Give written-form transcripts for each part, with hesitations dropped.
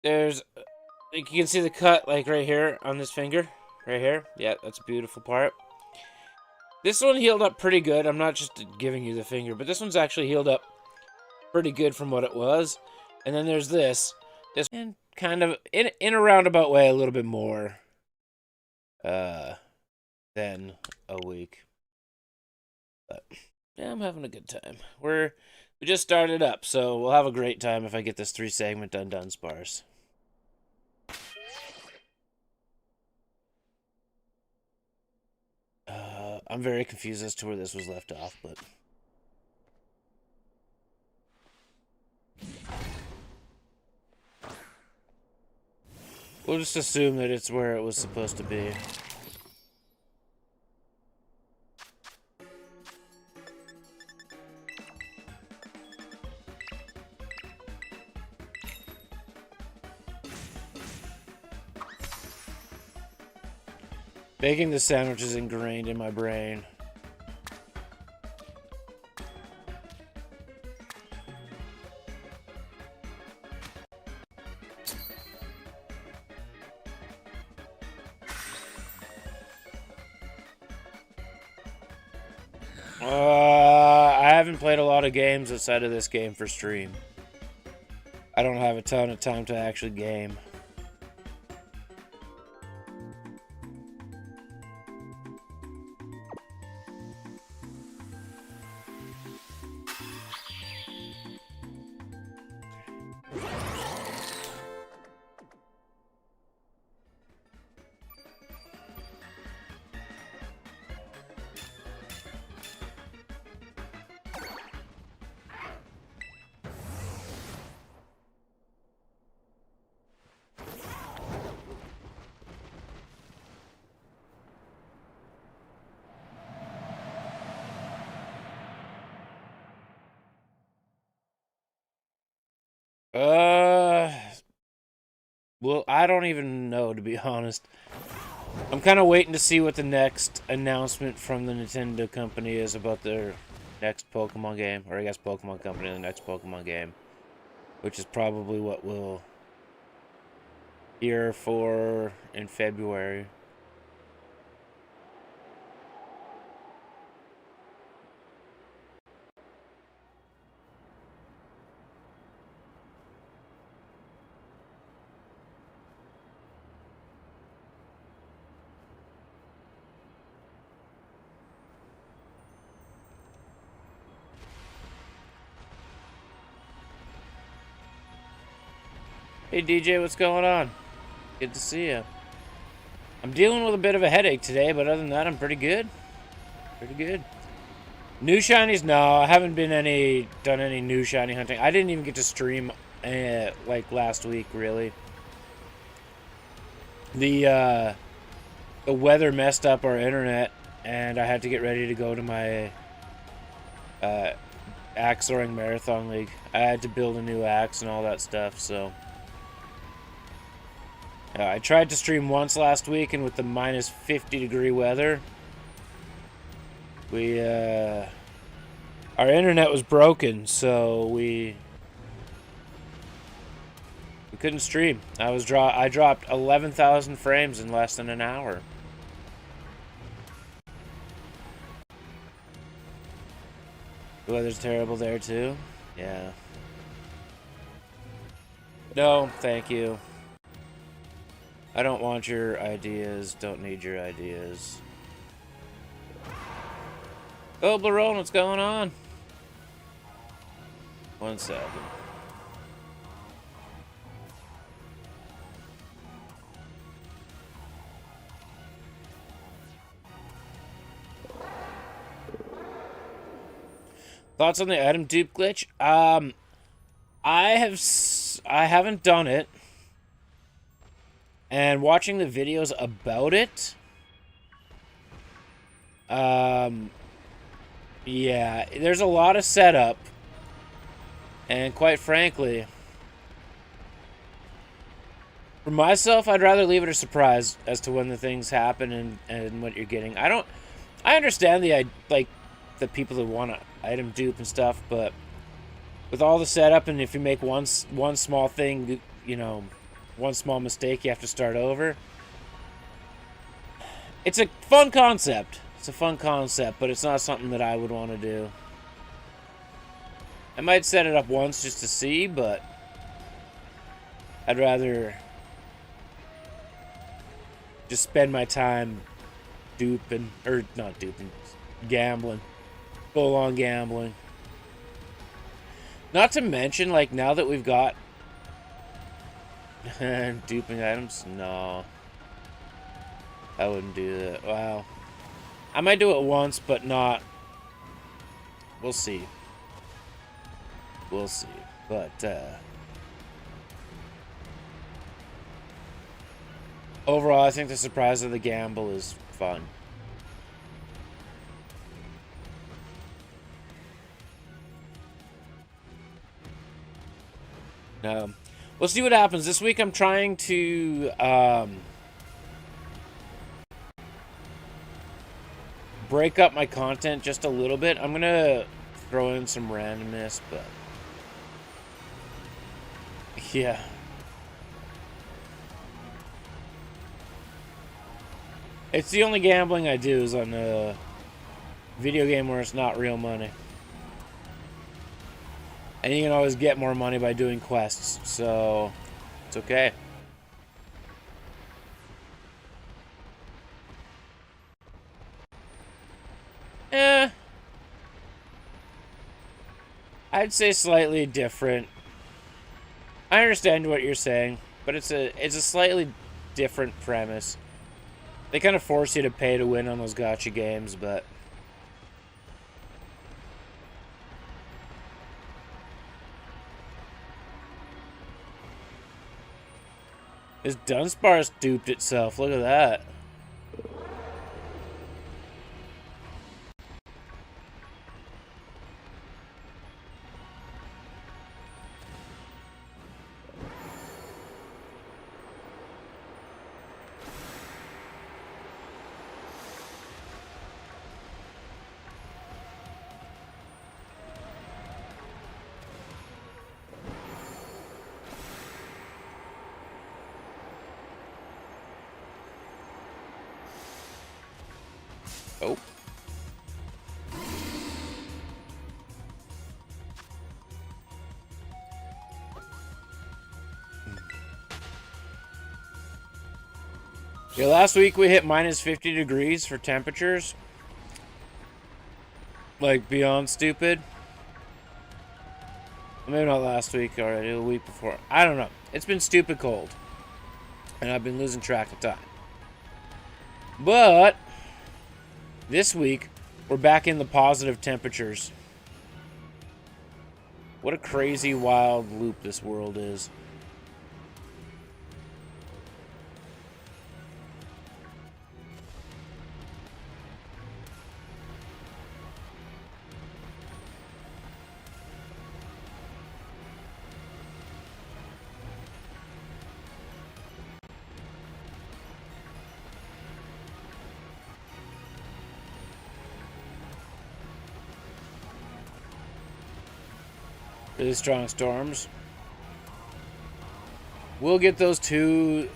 There's, like, you can see the cut, like, right here on this finger. Right here. Yeah, that's a beautiful part. This one healed up pretty good. I'm not just giving you the finger, but this one's actually healed up pretty good from what it was. And then there's this. This, and kind of, in a roundabout way, a little bit more than a week. But, yeah, I'm having a good time. We just started up, so we'll have a great time if I get this 3-segment Dundunsparce. I'm very confused as to where this was left off, but... we'll just assume that it's where it was supposed to be. Making the sandwich is ingrained in my brain. I haven't played a lot of games outside of this game for stream. I don't have a ton of time to actually game. Well, I don't even know, to be honest. I'm kind of waiting to see what the next announcement from the Nintendo company is about their next Pokemon game. Or I guess Pokemon Company, the next Pokemon game. Which is probably what we'll hear for in February. Hey DJ, what's going on? Good to see you. I'm dealing with a bit of a headache today, but other than that, I'm pretty good. Pretty good. New shinies? No, I haven't done any new shiny hunting. I didn't even get to stream like last week, really. The weather messed up our internet, and I had to get ready to go to my axe throwing marathon league. I had to build a new axe and all that stuff, so... I tried to stream once last week, and with the minus 50-degree weather, our internet was broken, so we couldn't stream. I dropped 11,000 frames in less than an hour. The weather's terrible there too. Yeah. No, thank you. I don't want your ideas. Don't need your ideas. Oh, Blarone, what's going on? 1 second. Thoughts on the item dupe glitch? I haven't done it. And watching the videos about it, yeah, there's a lot of setup, and quite frankly, for myself, I'd rather leave it a surprise as to when the things happen and what you're getting. I understand the people that want to item dupe and stuff, but with all the setup, and if you make one small thing, you know, one small mistake, you have to start over. It's a fun concept. It's a fun concept, but it's not something that I would want to do. I might set it up once just to see, but I'd rather just spend my time duping, or not duping, gambling. Full on gambling. Not to mention, like, now that we've got duping items, no. I wouldn't do that. Wow. I might do it once, but not. We'll see. We'll see. But, overall, I think the surprise of the gamble is fun. We'll see what happens. This week I'm trying to break up my content just a little bit. I'm gonna throw in some randomness, but yeah. It's the only gambling I do is on a video game where it's not real money. And you can always get more money by doing quests, so it's okay. I'd say slightly different. I understand what you're saying, but it's a slightly different premise. They kind of force you to pay to win on those gacha games, but this Dunsparce duped itself. Look at that. Oh. Yeah, last week we hit minus 50 degrees for temperatures. Like, beyond stupid. Maybe not last week already, the week before. I don't know. It's been stupid cold. And I've been losing track of time. But this week, we're back in the positive temperatures. What a crazy, wild loop this world is. Really strong storms. We'll get those two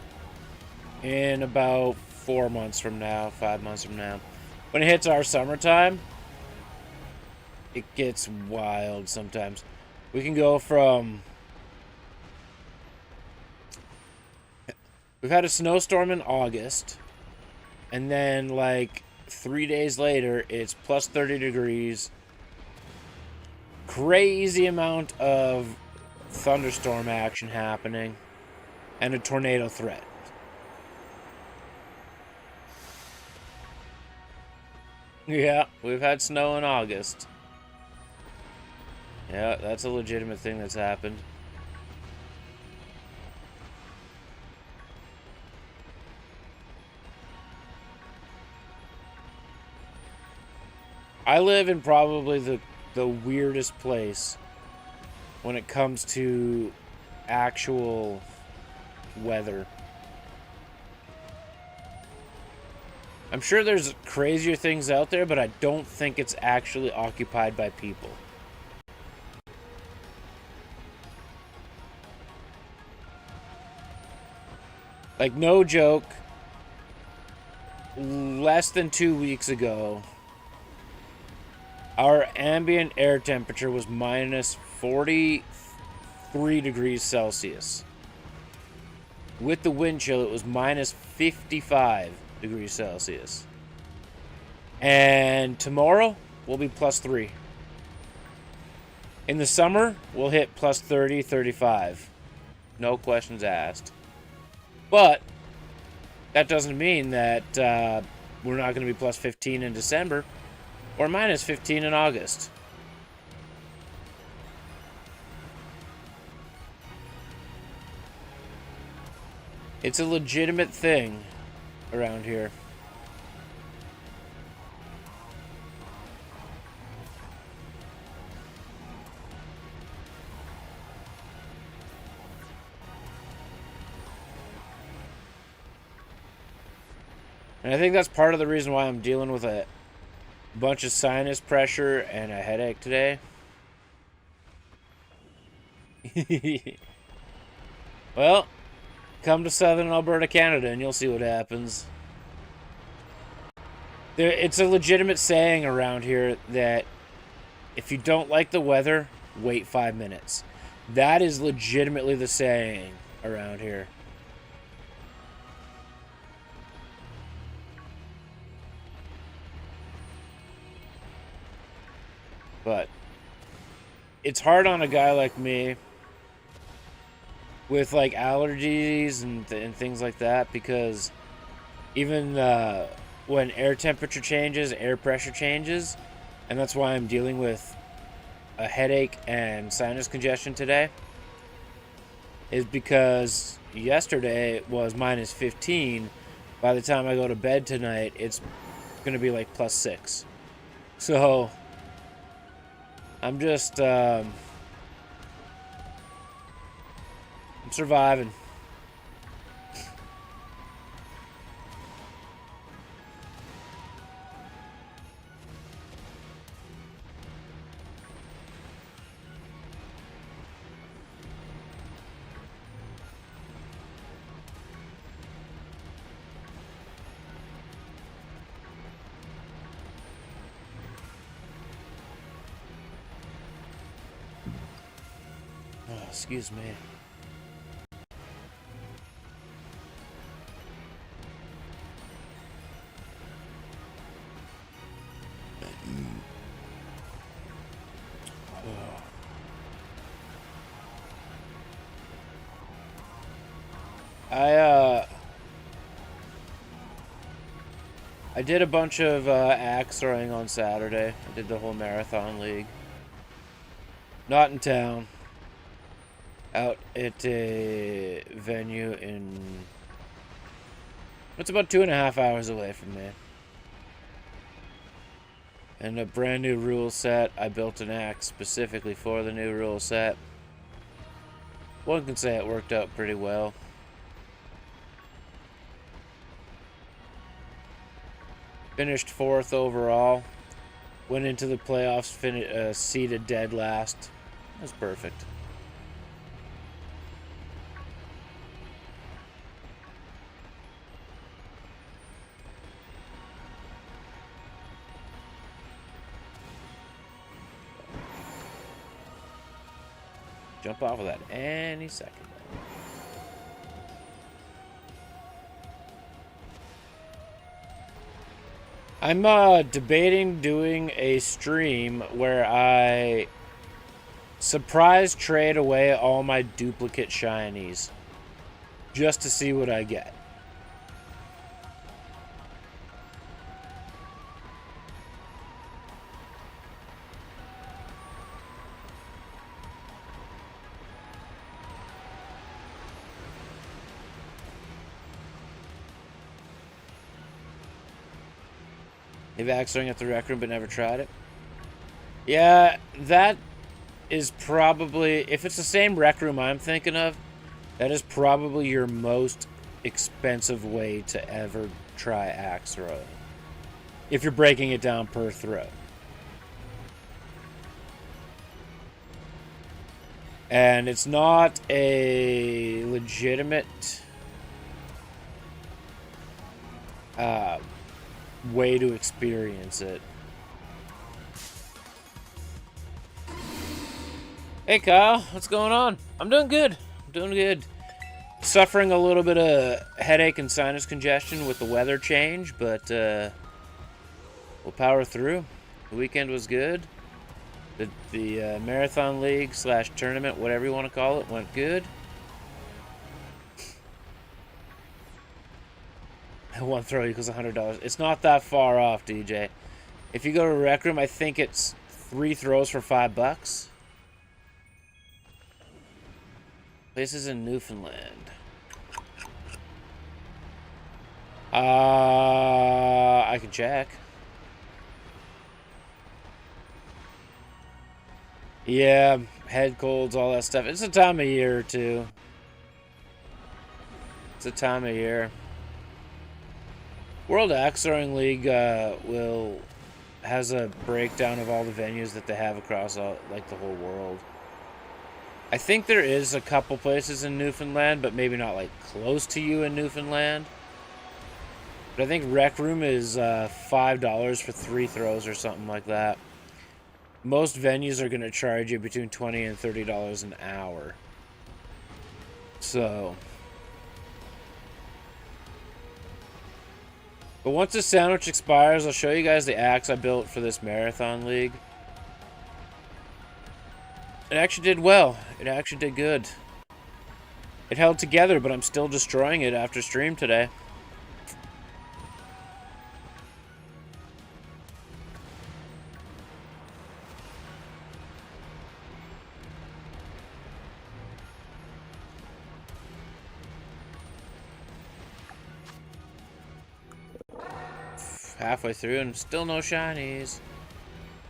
in about 4 months from now, 5 months from now. When it hits our summertime, it gets wild sometimes. We can go from... We've had a snowstorm in August, and then like 3 days later, it's plus 30 degrees. Crazy amount of thunderstorm action happening and a tornado threat. Yeah, we've had snow in August. Yeah, that's a legitimate thing that's happened. I live in probably the weirdest place when it comes to actual weather. I'm sure there's crazier things out there, but I don't think it's actually occupied by people. Like, no joke, less than 2 weeks ago, our ambient air temperature was minus 43 degrees Celsius. With the wind chill, it was minus 55 degrees Celsius. And tomorrow will be plus 3. In the summer, we'll hit plus 30, 35. No questions asked. But that doesn't mean that we're not going to be plus 15 in December or minus 15 in August. It's a legitimate thing around here. And I think that's part of the reason why I'm dealing with a bunch of sinus pressure and a headache today. Well, come to southern Alberta, Canada, and you'll see what happens. It's a legitimate saying around here that if you don't like the weather, wait 5 minutes. That is legitimately the saying around here. But it's hard on a guy like me with like allergies and things like that, because even when air temperature changes, air pressure changes, and that's why I'm dealing with a headache and sinus congestion today, is because yesterday was minus 15. By the time I go to bed tonight, it's going to be like plus 6. So I'm just, I'm surviving. Oh, excuse me. I did a bunch of axe throwing on Saturday. I did the whole marathon league. Not in town. Out at a venue in... It's about 2.5 hours away from me. And a brand new rule set. I built an axe specifically for the new rule set. One can say it worked out pretty well. Finished 4th overall. Went into the playoffs, seeded dead last. That's perfect. Jump off of that any second. I'm debating doing a stream where I surprise trade away all my duplicate shinies just to see what I get. You've axing at the rec room but never tried it? Yeah, that is probably, if it's the same rec room I'm thinking of, that is probably your most expensive way to ever try axe throwing. If you're breaking it down per throw. And it's not a legitimate way to experience it. Hey Kyle, what's going on? I'm doing good. I'm doing good. Suffering a little bit of headache and sinus congestion with the weather change, but we'll power through. The weekend was good. The marathon league / tournament, whatever you want to call it, went good. One throw equals $100. It's not that far off, DJ. If you go to Rec Room, I think it's 3 throws for $5. Places in Newfoundland. I can check. Yeah, head colds, all that stuff. It's a time of year, too. It's a time of year. World Axe Throwing League has a breakdown of all the venues that they have across like the whole world. I think there is a couple places in Newfoundland, but maybe not like close to you in Newfoundland. But I think Rec Room is $5 for 3 throws or something like that. Most venues are going to charge you between $20 and $30 an hour. So, but once the sandwich expires, I'll show you guys the axe I built for this marathon league. It actually did well. It actually did good. It held together, but I'm still destroying it after stream today. Halfway through and still no shinies.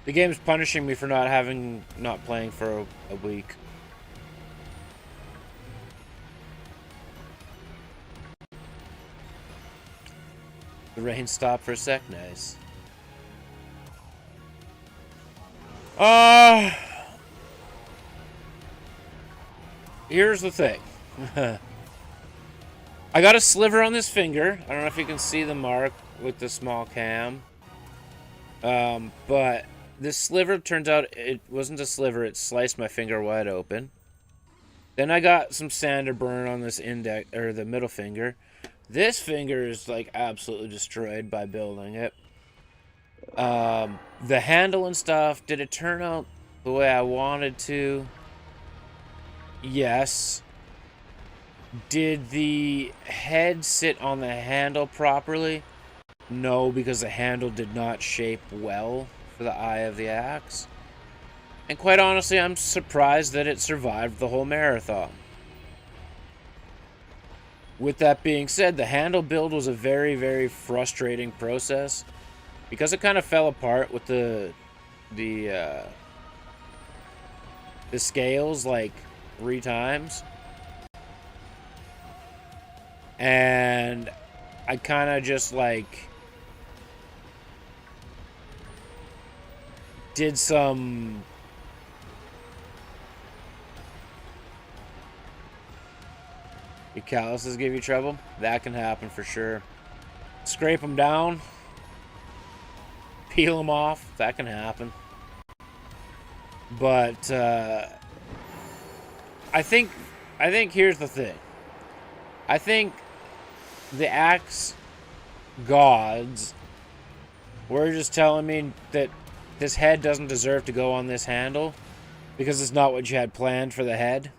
The game's punishing me for not playing for a week. The rain stopped for a sec. Nice. Here's the thing. I got a sliver on this finger. I don't know if you can see the mark with the small cam. But this sliver, turns out it wasn't a sliver. It sliced my finger wide open. Then I got some sander burn on this index, or the middle finger. This finger is like absolutely destroyed by building it. The handle and stuff, did it turn out the way I wanted to? Yes. Did the head sit on the handle properly? No, because the handle did not shape well for the eye of the axe. And quite honestly, I'm surprised that it survived the whole marathon. With that being said, the handle build was a very, very frustrating process because it kind of fell apart with the scales like 3 times. And I kind of just like did some your calluses give you trouble? That can happen for sure. Scrape them down, peel them off. That can happen. But I think here's the thing. I think the axe gods were just telling me that this head doesn't deserve to go on this handle because it's not what you had planned for the head.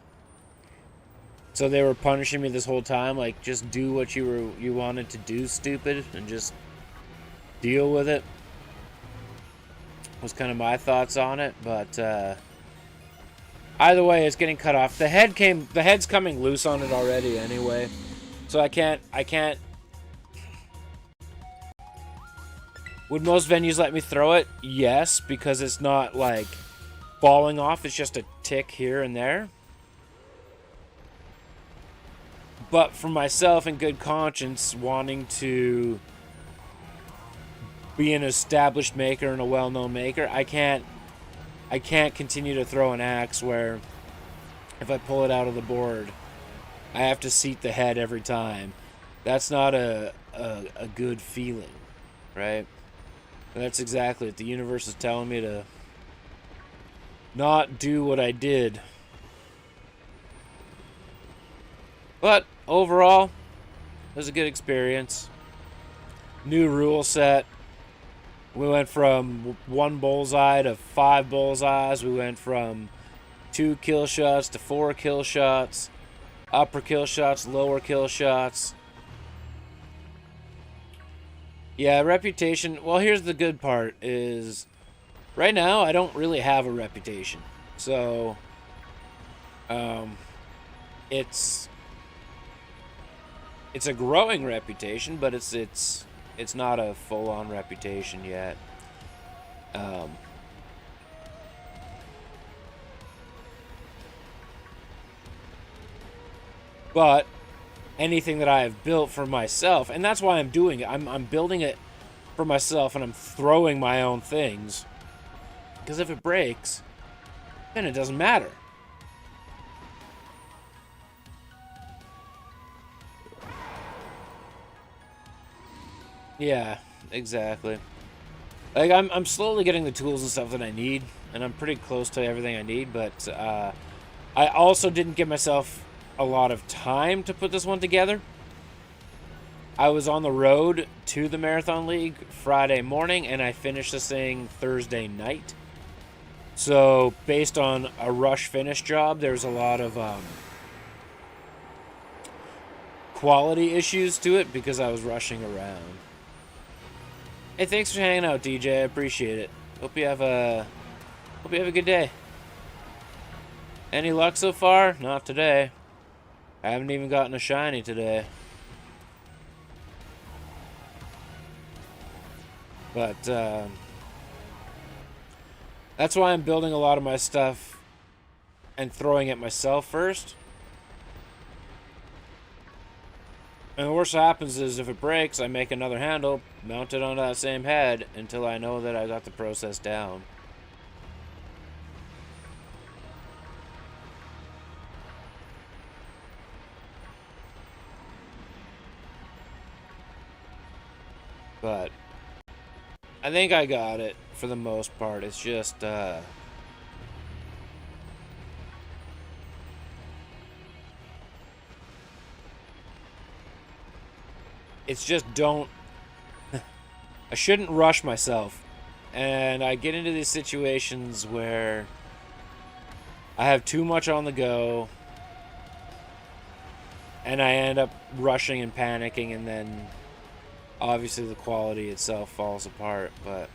So they were punishing me this whole time, like, just do what you wanted to do, stupid, and just deal with it. Was kind of my thoughts on it, but either way, it's getting cut off. The head's coming loose on it already anyway. So I can't. Would most venues let me throw it? Yes, because it's not like falling off, it's just a tick here and there. But for myself in good conscience, wanting to be an established maker and a well-known maker, I can't continue to throw an axe where if I pull it out of the board, I have to seat the head every time. That's not a good feeling, right? And that's exactly it. The universe is telling me to not do what I did. But overall, it was a good experience. New rule set. We went from 1 bullseye to 5 bullseyes. We went from 2 kill shots to 4 kill shots. Upper kill shots, lower kill shots. Yeah, reputation. Well, here's the good part is right now I don't really have a reputation. So it's a growing reputation, but it's not a full-on reputation yet. But anything that I have built for myself, and that's why I'm doing it. I'm building it for myself, and I'm throwing my own things. Because if it breaks, then it doesn't matter. Yeah, exactly. Like, I'm slowly getting the tools and stuff that I need, and I'm pretty close to everything I need, but I also didn't give myself a lot of time to put this one together. I was on the road to the Marathon League Friday morning, and I finished this thing Thursday night. So, based on a rush finish job, there's a lot of quality issues to it because I was rushing around. Hey, thanks for hanging out, DJ. I appreciate it. Hope you have a good day. Any luck so far? Not today. I haven't even gotten a shiny today. But that's why I'm building a lot of my stuff and throwing it myself first. And the worst that happens is if it breaks, I make another handle, mount it on that same head until I know that I got the process down. But I think I got it for the most part. It's just don't I shouldn't rush myself. And I get into these situations where I have too much on the go and I end up rushing and panicking, and then obviously the quality itself falls apart. But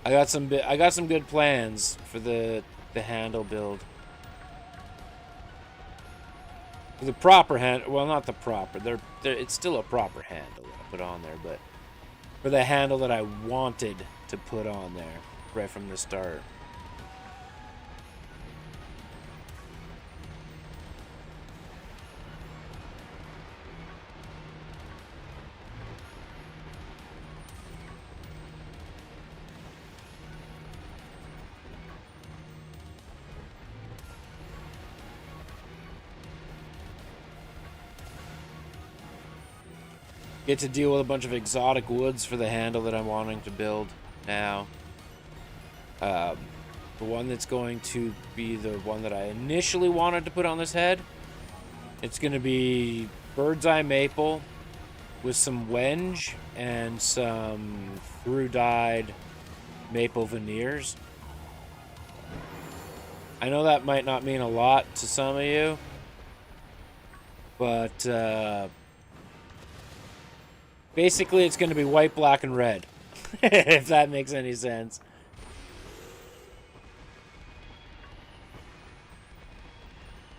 I got some good plans for the handle build. The proper handle, well, not the proper. It's still a proper handle that I put on there, but for the handle that I wanted to put on there right from the start. Get to deal with a bunch of exotic woods for the handle that I'm wanting to build now. The one that's going to be the one that I initially wanted to put on this head, it's going to be bird's eye maple with some wenge and some through-dyed maple veneers. I know that might not mean a lot to some of you, but basically, it's going to be white, black, and red, if that makes any sense.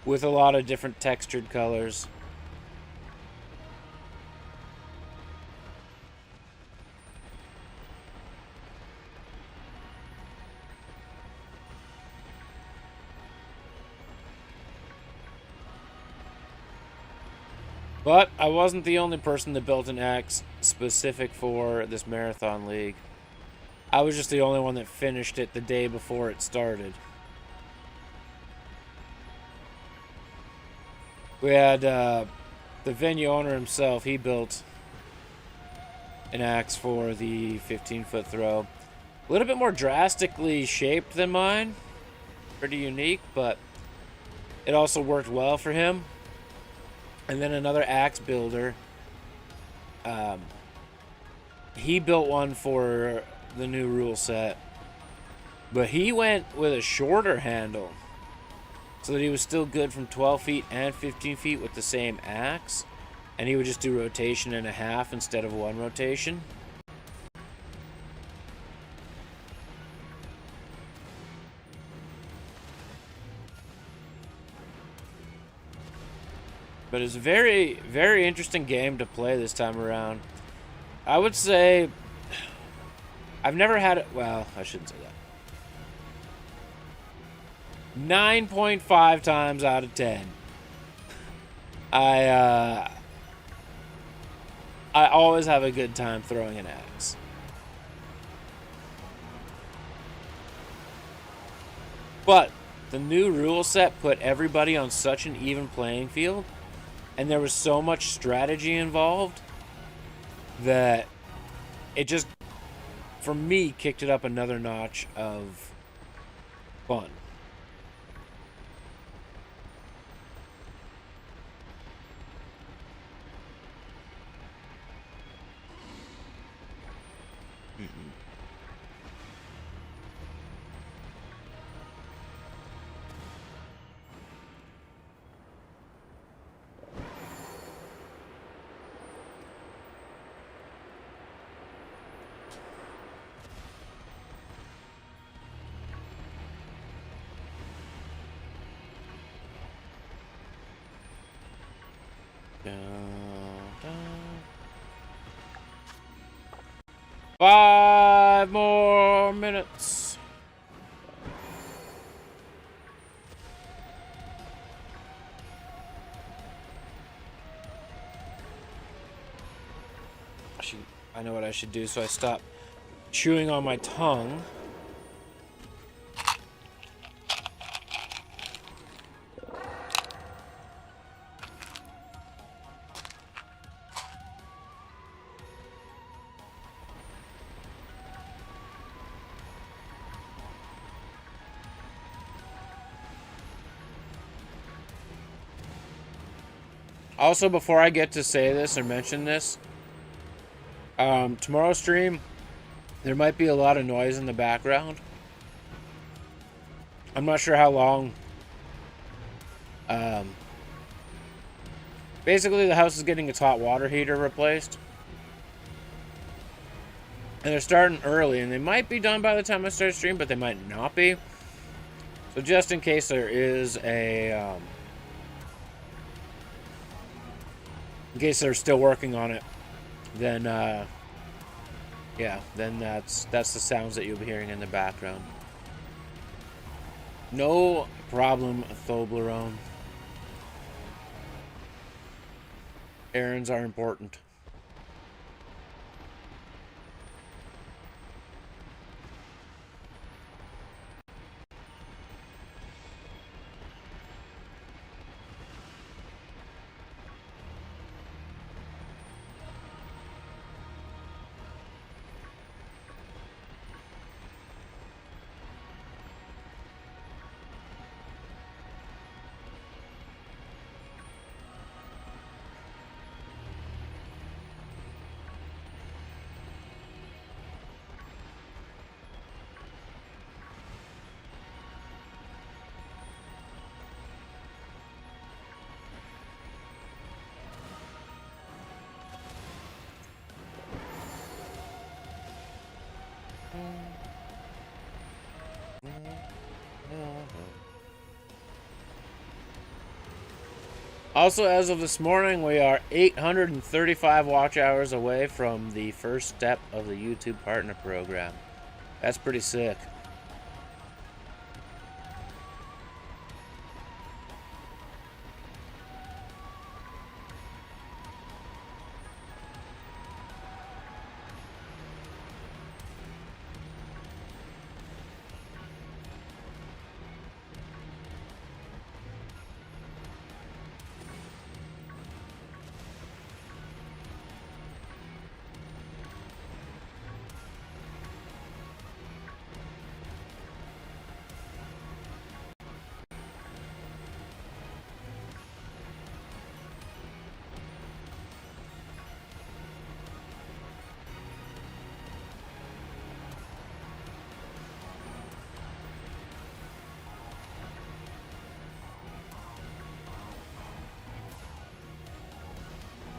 With a lot of different textured colors. But I wasn't the only person that built an axe specific for this Marathon League. I was just the only one that finished it the day before it started. We had the venue owner himself. He built an axe for the 15-foot throw. A little bit more drastically shaped than mine. Pretty unique, but it also worked well for him. And then another axe builder. He built one for the new rule set. But he went with a shorter handle, so that he was still good from 12 feet and 15 feet with the same axe. And he would just do rotation and a half instead of one rotation. But it's a very, very interesting game to play this time around. I would say I've never had it. Well, I shouldn't say that. 9.5 times out of 10. I always have a good time throwing an axe. But the new rule set put everybody on such an even playing field, and there was so much strategy involved that it just, for me, kicked it up another notch of fun. Five more minutes. I know what I should do, so I stop chewing on my tongue. Also, before I get to say this or mention this, tomorrow's stream, there might be a lot of noise in the background. I'm not sure how long. Basically, the house is getting its hot water heater replaced. And they're starting early, and they might be done by the time I start stream, but they might not be. So just in case there is a... in case they're still working on it, then, yeah, then that's the sounds that you'll be hearing in the background. No problem, Toblerone. Errands are important. Also, as of this morning, we are 835 watch hours away from the first step of the YouTube Partner Program. That's pretty sick.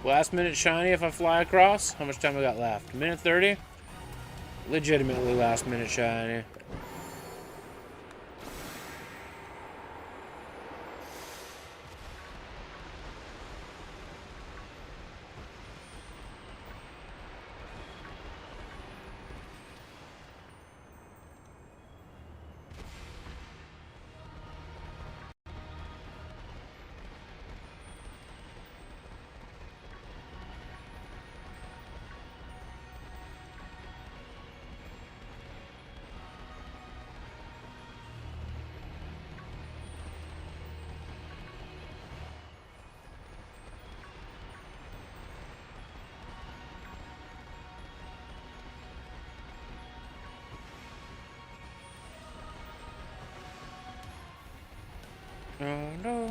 Last minute shiny if I fly across. How much time we got left? Minute 30? Legitimately last minute shiny. Oh no.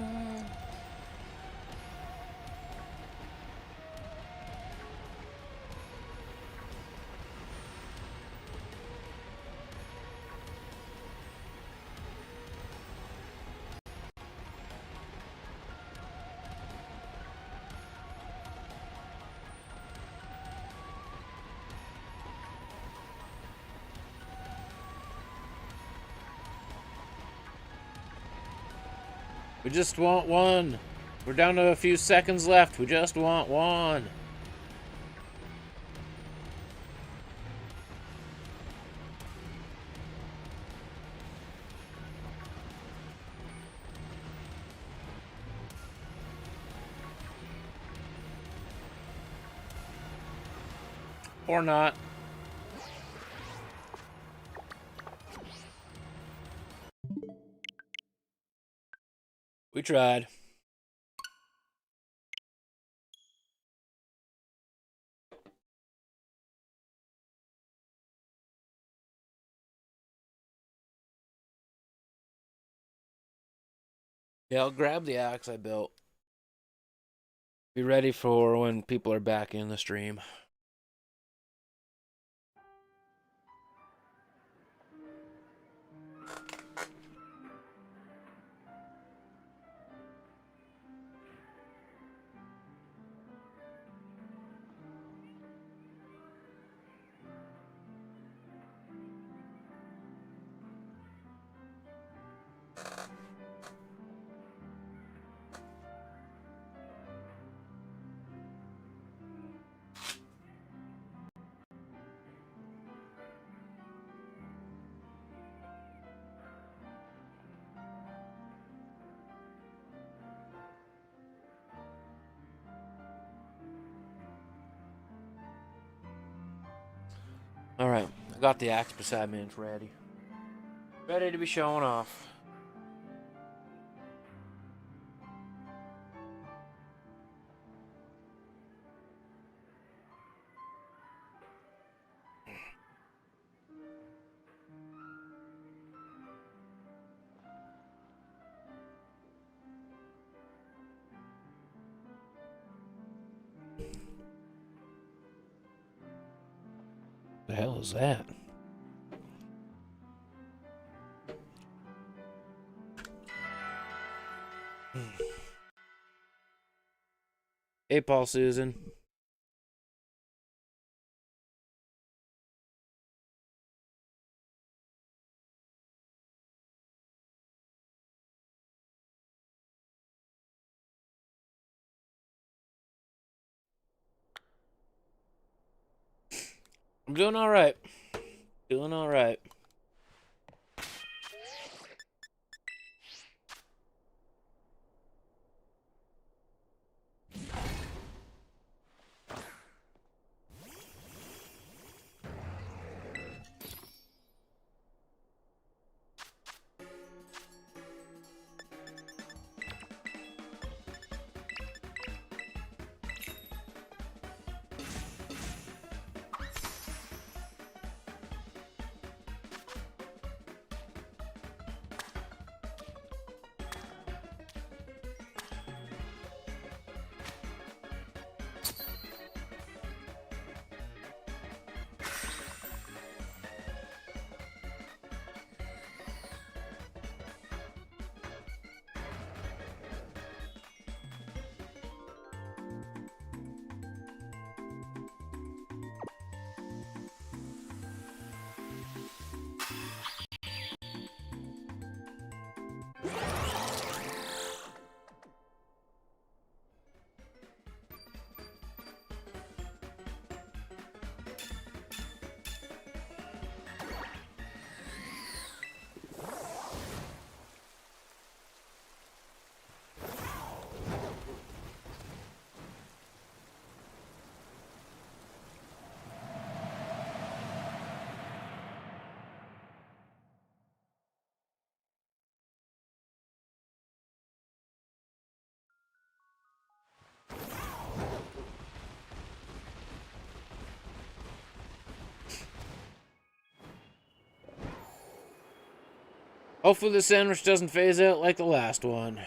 We just want one. We're down to a few seconds left. We just want one. Or not. We tried. Yeah, I'll grab the axe I built. Be ready for when people are back in the stream. Alright, I got the axe beside me and it's ready. Ready to be showing off. The hell is that? Hey, Paul Susan. I'm doing alright. Doing alright. Hopefully the sandwich doesn't phase out like the last one.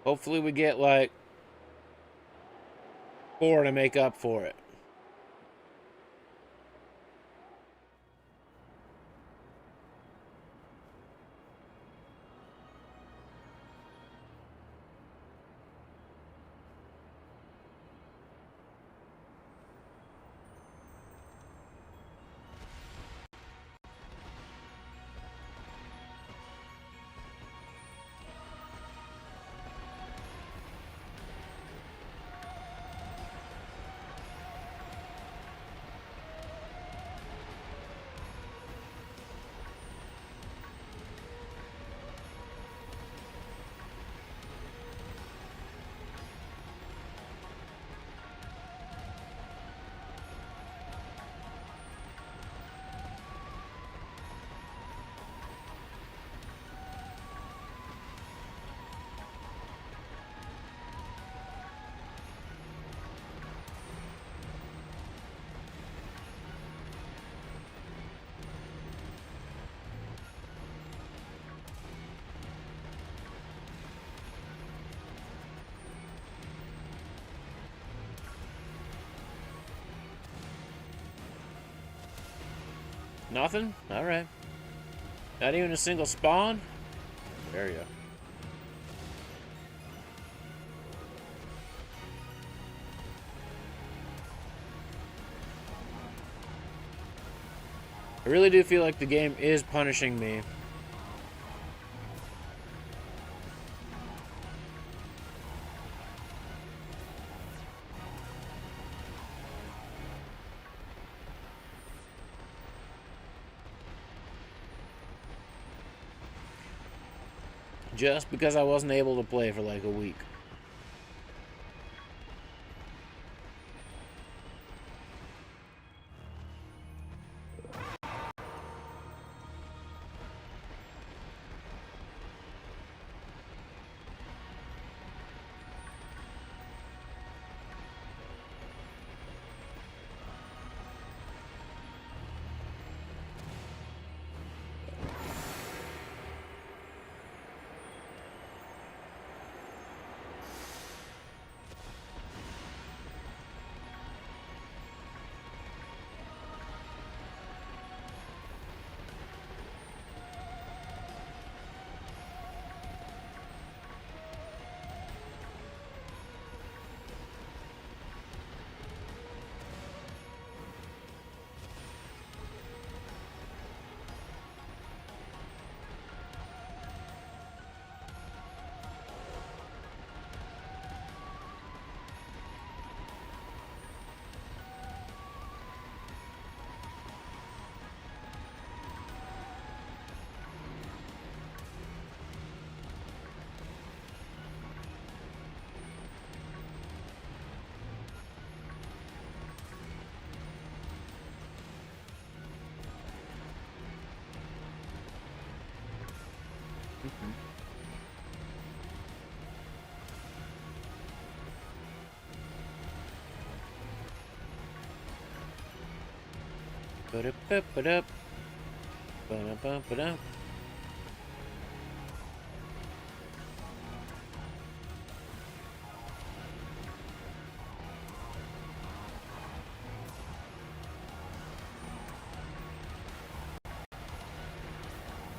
Hopefully we get like 4 to make up for it. Nothing? Alright. Not even a single spawn? There you go. I really do feel like the game is punishing me. Just because I wasn't able to play for like a week. Ba-da-ba-ba-da. Ba-da-ba-ba-da.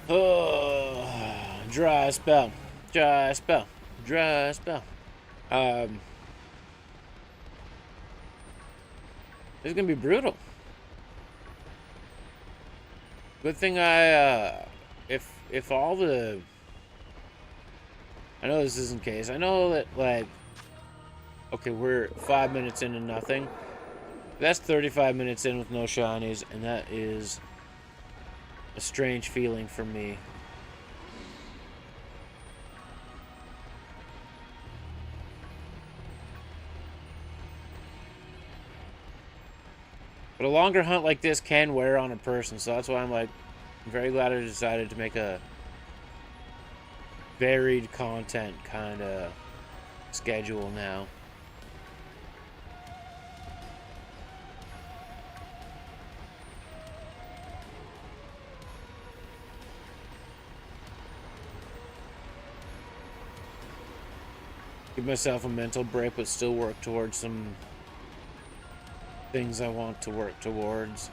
Oh, dry spell. Dry spell. Dry spell. This is gonna be brutal. Good thing if all the... I know this isn't the case. I know that, like... Okay, we're 5 minutes into nothing. That's 35 minutes in with no shinies, and that is a strange feeling for me. But a longer hunt like this can wear on a person, so that's why I'm like, I'm very glad I decided to make a varied content kind of schedule now. Give myself a mental break, but still work towards some things I want to work towards.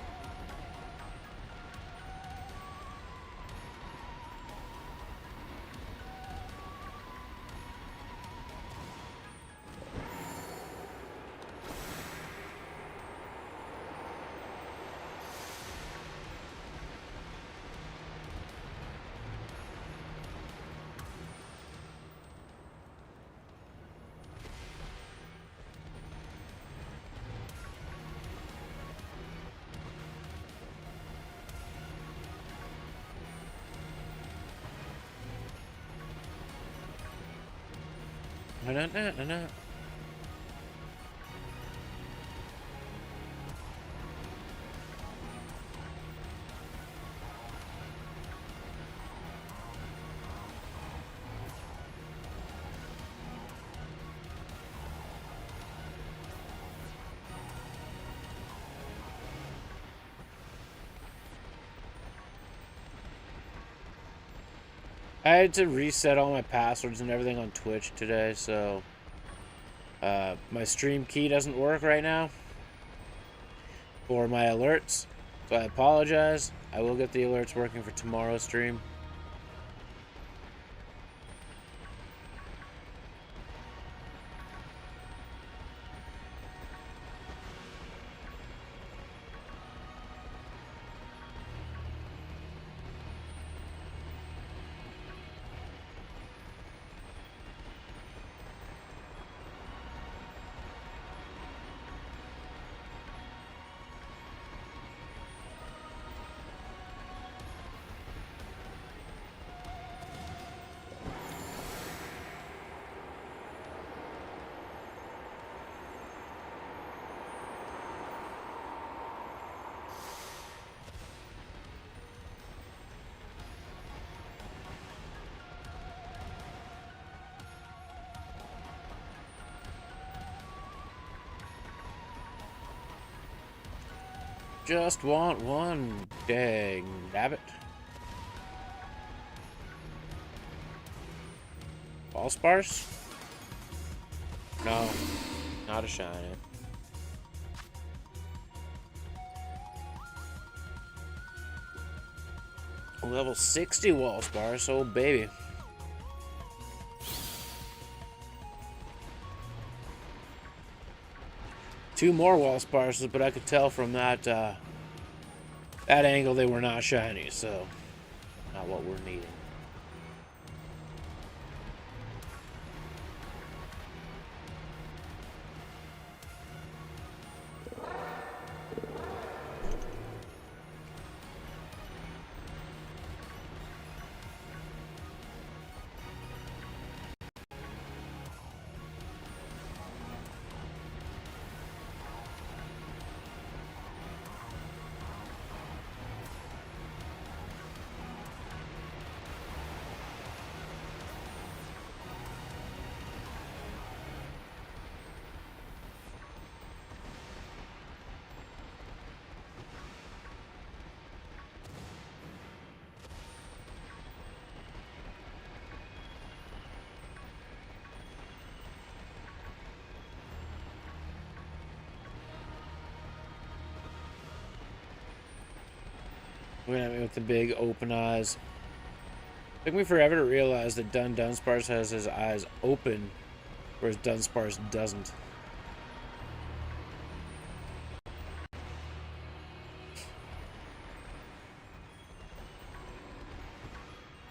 No. I had to reset all my passwords and everything on Twitch today, so my stream key doesn't work right now for my alerts, so I apologize. I will get the alerts working for tomorrow's stream. Just want one dang rabbit. DUNSPARCE? No, not a shiny. Level 60 DUNSPARCE, oh baby. Two more DUNSPARCEs, but I could tell from that that angle they were not shiny, so not what we're needing. Looking at me with the big open eyes. Took me forever to realize that Dundunsparce has his eyes open, whereas DUNSPARCE doesn't.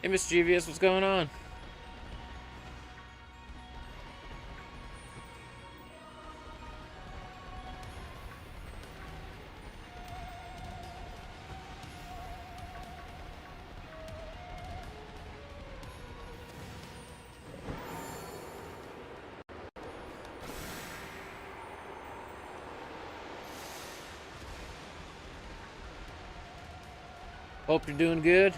Hey, Mischievous, what's going on? Hope you're doing good.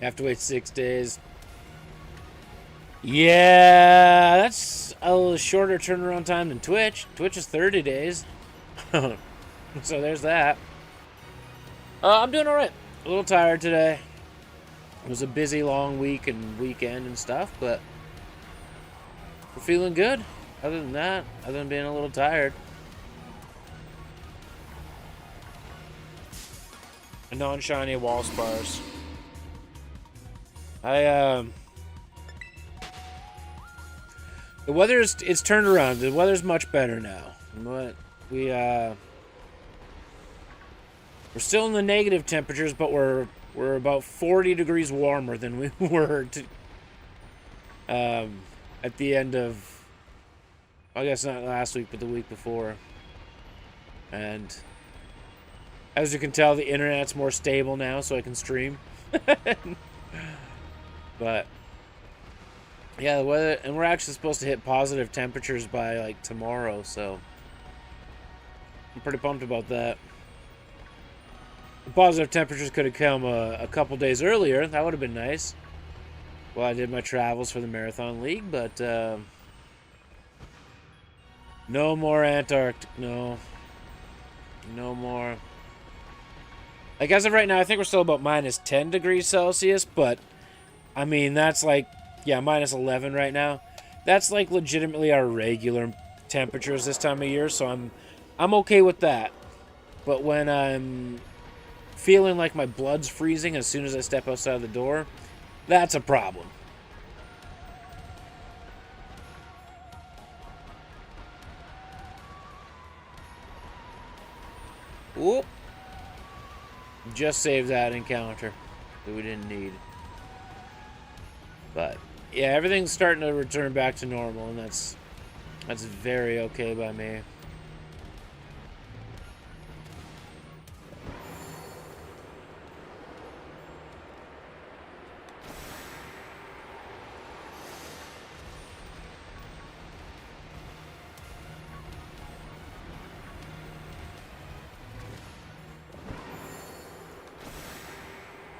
Have to wait 6 days. Yeah, that's a little shorter turnaround time than Twitch. Twitch is 30 days. So there's that. I'm doing alright. A little tired today. It was a busy, long week and weekend and stuff, but we're feeling good. Other than that, other than being a little tired. A non-shiny wall sparse. The weather it's turned around. The weather's much better now. But we're still in the negative temperatures, but we're about 40 degrees warmer than we were at the end of, I guess not last week, but the week before. And as you can tell, the internet's more stable now, so I can stream. But yeah, the weather, and we're actually supposed to hit positive temperatures by like tomorrow, so I'm pretty pumped about that. The positive temperatures could have come a couple days earlier. That would have been nice. Well, I did my travels for the Marathon League, but no more Antarctic. No more. Like, as of right now, I think we're still about minus 10 degrees Celsius, but I mean, that's like, yeah, minus 11 right now. That's like legitimately our regular temperatures this time of year, so I'm okay with that. But when I'm feeling like my blood's freezing as soon as I step outside the door, that's a problem. Whoop. Just saved that encounter that we didn't need. But yeah, everything's starting to return back to normal, and that's very okay by me.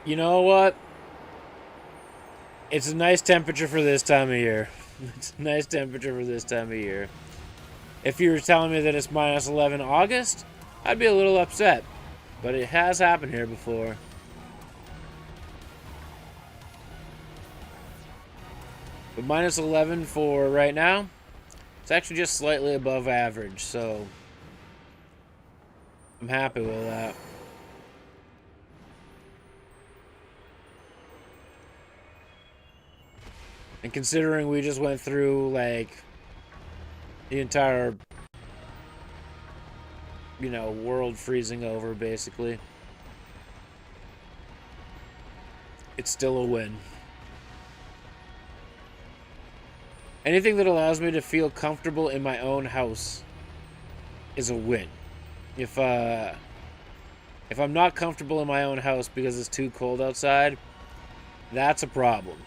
You know what? It's a nice temperature for this time of year. It's a nice temperature for this time of year. If you were telling me that it's minus 11 August, I'd be a little upset. But it has happened here before. But minus 11 for right now, it's actually just slightly above average, so I'm happy with that. And considering we just went through, like, the entire, you know, world freezing over, basically, it's still a win. Anything that allows me to feel comfortable in my own house is a win. If I'm not comfortable in my own house because it's too cold outside, that's a problem.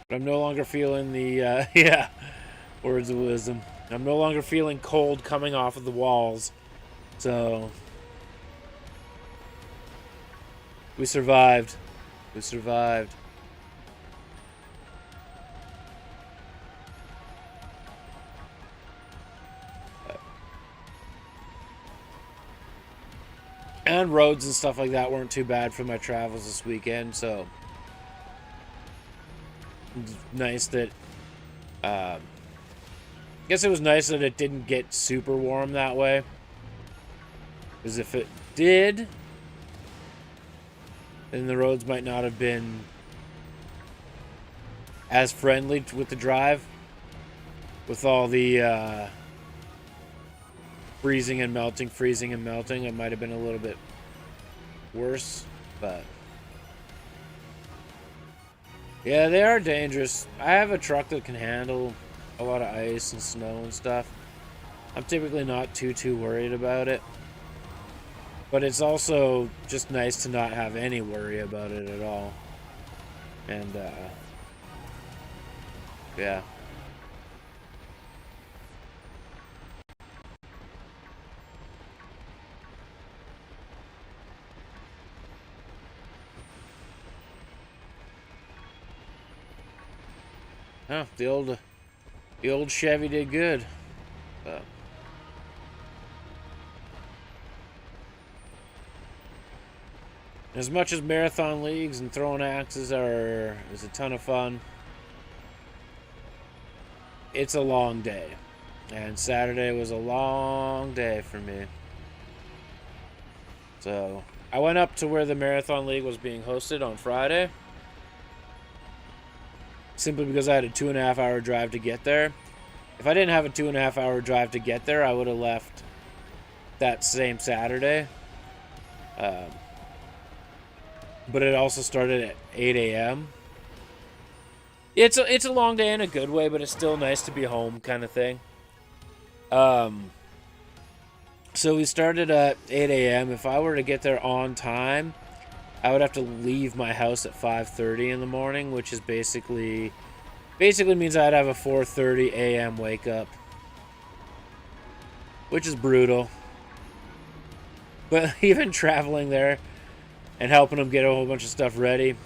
But I'm no longer feeling the, yeah, words of wisdom. I'm no longer feeling cold coming off of the walls. So, we survived. We survived. And roads and stuff like that weren't too bad for my travels this weekend, so nice that I guess it was nice that it didn't get super warm that way, because if it did, then the roads might not have been as friendly with the drive, with all the freezing and melting. It might have been a little bit worse, but yeah, they are dangerous. I have a truck that can handle a lot of ice and snow and stuff. I'm typically not too worried about it. But it's also just nice to not have any worry about it at all. And, yeah. Oh, the old Chevy did good. But as much as marathon leagues and throwing axes is a ton of fun, it's a long day. And Saturday was a long day for me. So I went up to where the marathon league was being hosted on Friday, simply because I had a 2.5 hour drive to get there. If I didn't have a 2.5 hour drive to get there, I would have left that same Saturday. But it also started at 8 a.m. It's a long day in a good way, but it's still nice to be home, kind of thing. So we started at 8 a.m. If I were to get there on time, I would have to leave my house at 5:30 in the morning, which is basically means I'd have a 4:30 a.m. wake up, which is brutal. But even traveling there and helping them get a whole bunch of stuff ready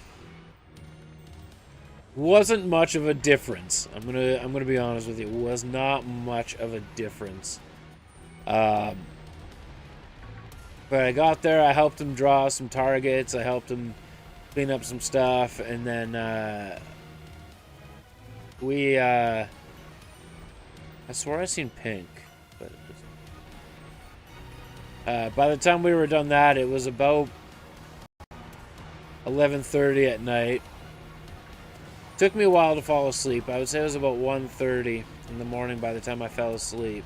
wasn't much of a difference. I'm gonna be honest with you. It was not much of a difference. But I got there, I helped him draw some targets, I helped him clean up some stuff, and then I swore I seen pink, but by the time we were done that, it was about 11:30 at night. Took me a while to fall asleep. I would say it was about 1:30 in the morning by the time I fell asleep.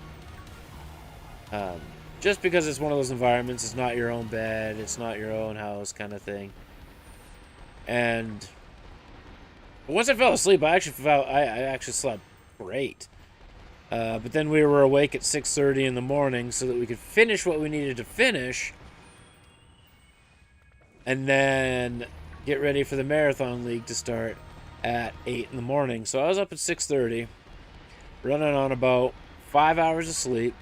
Just because it's one of those environments, it's not your own bed, it's not your own house kind of thing. And once I fell asleep, I actually slept great. But then we were awake at 6:30 in the morning so that we could finish what we needed to finish, and then get ready for the marathon league to start at 8 in the morning. So I was up at 6:30, running on about 5 hours of sleep.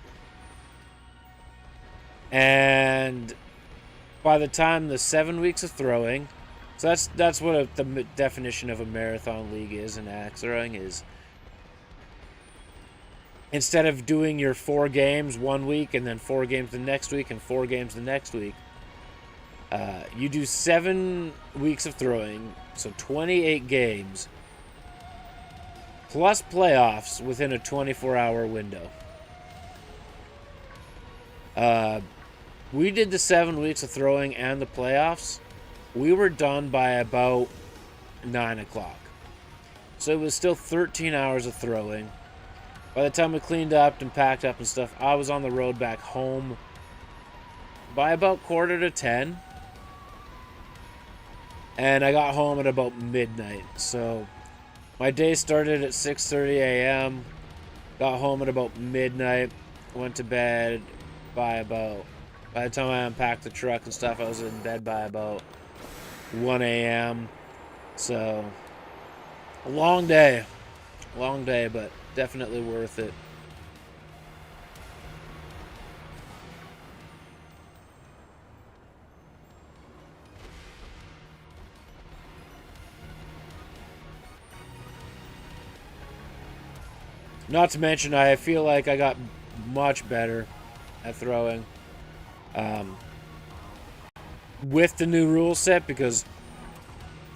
And by the time the 7 weeks of throwing, so that's what the definition of a marathon league is in axe throwing is. Instead of doing your 4 games one week and then 4 games the next week and 4 games the next week, you do 7 weeks of throwing, so 28 games, plus playoffs within a 24-hour window. We did the 7 weeks of throwing and the playoffs. We were done by about 9 o'clock. So it was still 13 hours of throwing. By the time we cleaned up and packed up and stuff, I was on the road back home by about 9:45. And I got home at about midnight. So my day started at 6:30 a.m. Got home at about midnight. Went to bed by the time I unpacked the truck and stuff, I was in bed by about 1 a.m. So, a long day. Long day, but definitely worth it. Not to mention, I feel like I got much better at throwing. With the new rule set, because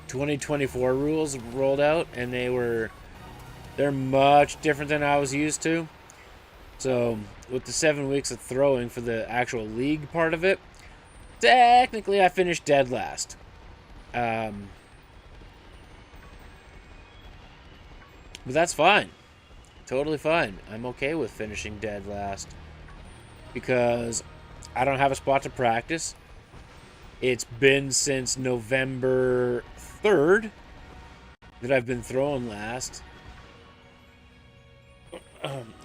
2024 rules rolled out and they're much different than I was used to. So with the 7 weeks of throwing for the actual league part of it, technically I finished dead last. But that's fine. Totally fine. I'm okay with finishing dead last because I don't have a spot to practice. It's been since November 3rd that I've been throwing last.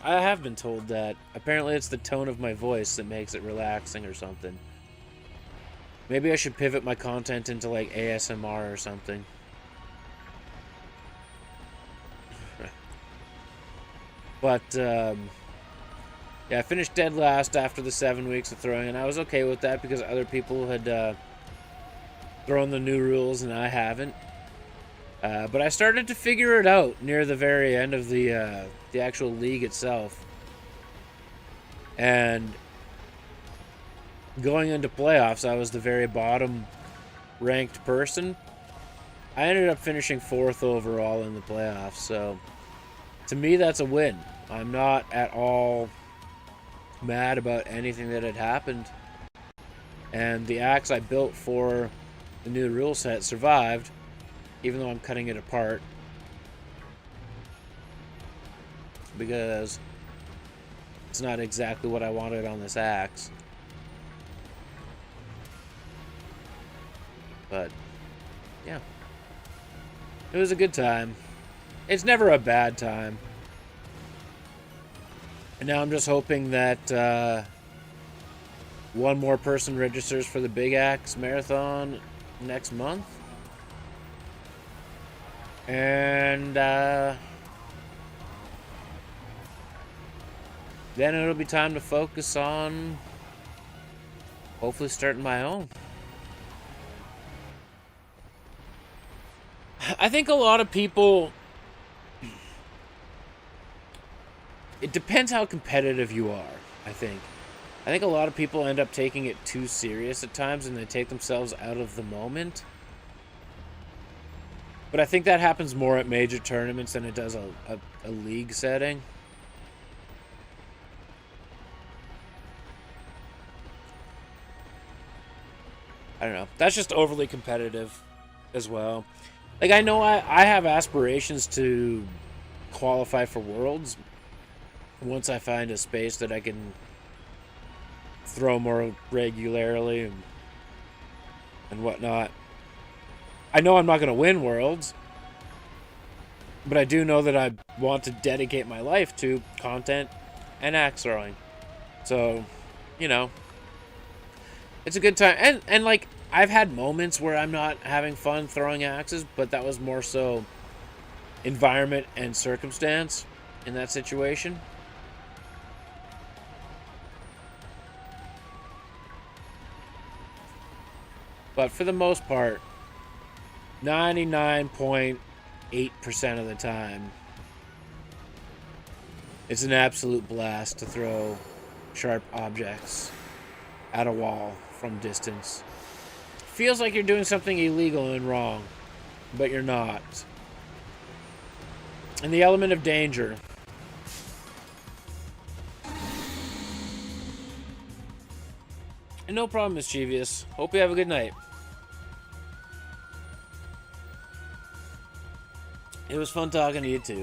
I have been told that apparently it's the tone of my voice that makes it relaxing or something. Maybe I should pivot my content into like ASMR or something. But yeah, I finished dead last after the 7 weeks of throwing, and I was okay with that because other people had thrown the new rules and I haven't. But I started to figure it out near the very end of the actual league itself. And going into playoffs, I was the very bottom ranked person. I ended up finishing 4th overall in the playoffs, so to me that's a win. I'm not at all mad about anything that had happened. And the axe I built for the new rule set survived, even though I'm cutting it apart. Because it's not exactly what I wanted on this axe. But, yeah. It was a good time. It's never a bad time. And now I'm just hoping that one more person registers for the Big Axe Marathon next month. And then it'll be time to focus on hopefully starting my own. I think a lot of people... It depends how competitive you are, I think. I think a lot of people end up taking it too serious at times and they take themselves out of the moment. But I think that happens more at major tournaments than it does a league setting. I don't know. That's just overly competitive as well. Like, I know I have aspirations to qualify for Worlds once I find a space that I can throw more regularly and whatnot. I know I'm not going to win Worlds, but I do know that I want to dedicate my life to content and axe throwing. So, you know, it's a good time. And like, I've had moments where I'm not having fun throwing axes, but that was more so environment and circumstance in that situation. But for the most part, 99.8% of the time, it's an absolute blast to throw sharp objects at a wall from distance. Feels like you're doing something illegal and wrong, but you're not. And the element of danger. And no problem, Mischievous. Hope you have a good night. It was fun talking to you too.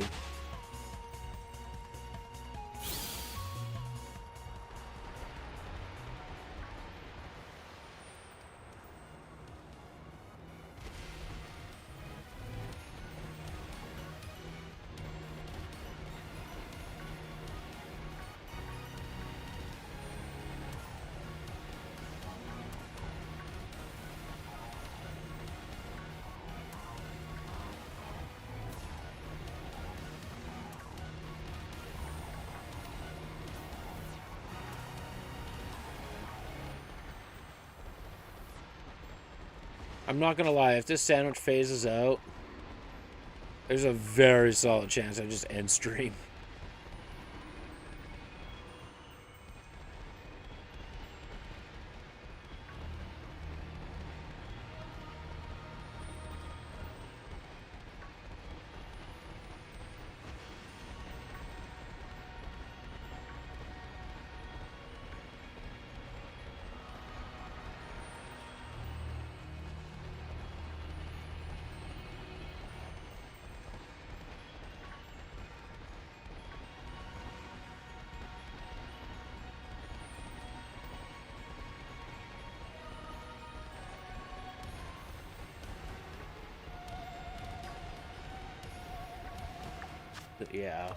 I'm not gonna lie, if this sandwich phases out, there's a very solid chance I just end stream. Yeah.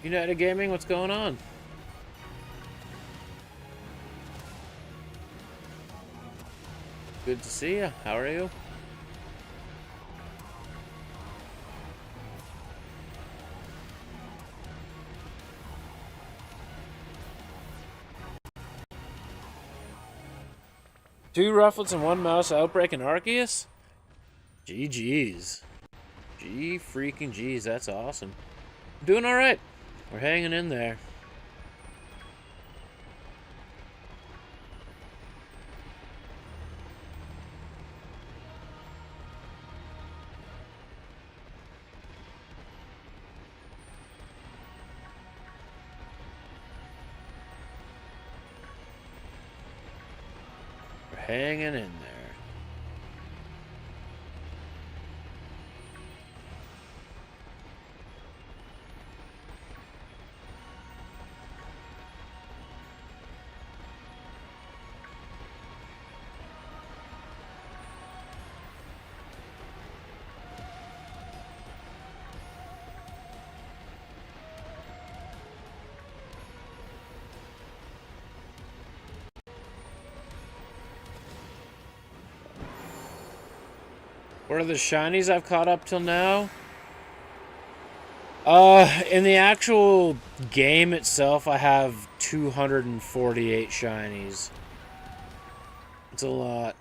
United Gaming, what's going on? Good to see you. How are you? Two Ruffles and one Mouse Outbreak and Arceus? GG's. G freaking G's, that's awesome. Doing alright. We're hanging in there. We're hanging in there. What are the shinies I've caught up till now? In the actual game itself, I have 248 shinies. It's a lot.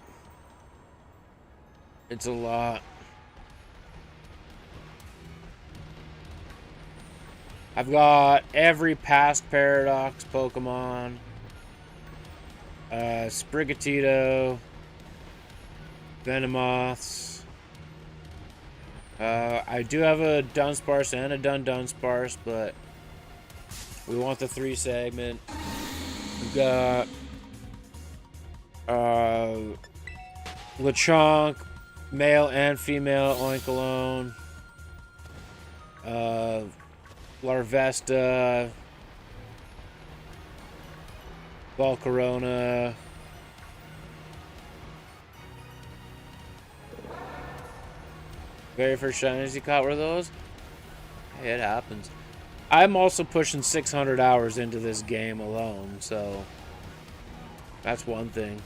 It's a lot. I've got every past Paradox Pokemon. Sprigatito. Venomoths. I do have a Dunsparce and a Dundunsparce, but we want the 3 segment. We've got Lechonk, male and female Oinkologne, Larvesta, Volcarona. Very first shinies you caught were those? Hey, it happens. I'm also pushing 600 hours into this game alone, so that's one thing.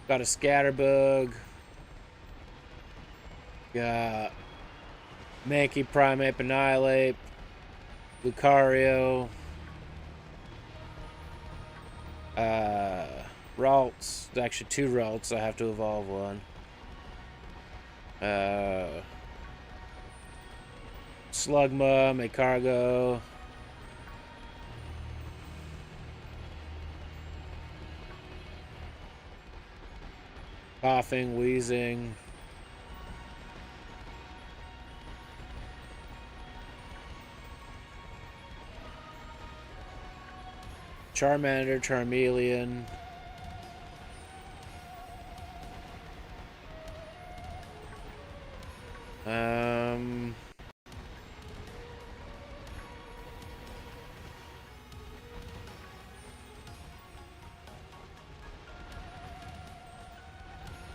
Got a Scatterbug. Got Mankey, Primeape, Annihilate. Lucario. Ralts. There's actually 2 Ralts. I have to evolve one. Slugma, Maycargo. Coughing, wheezing. Charmander, Charmeleon. You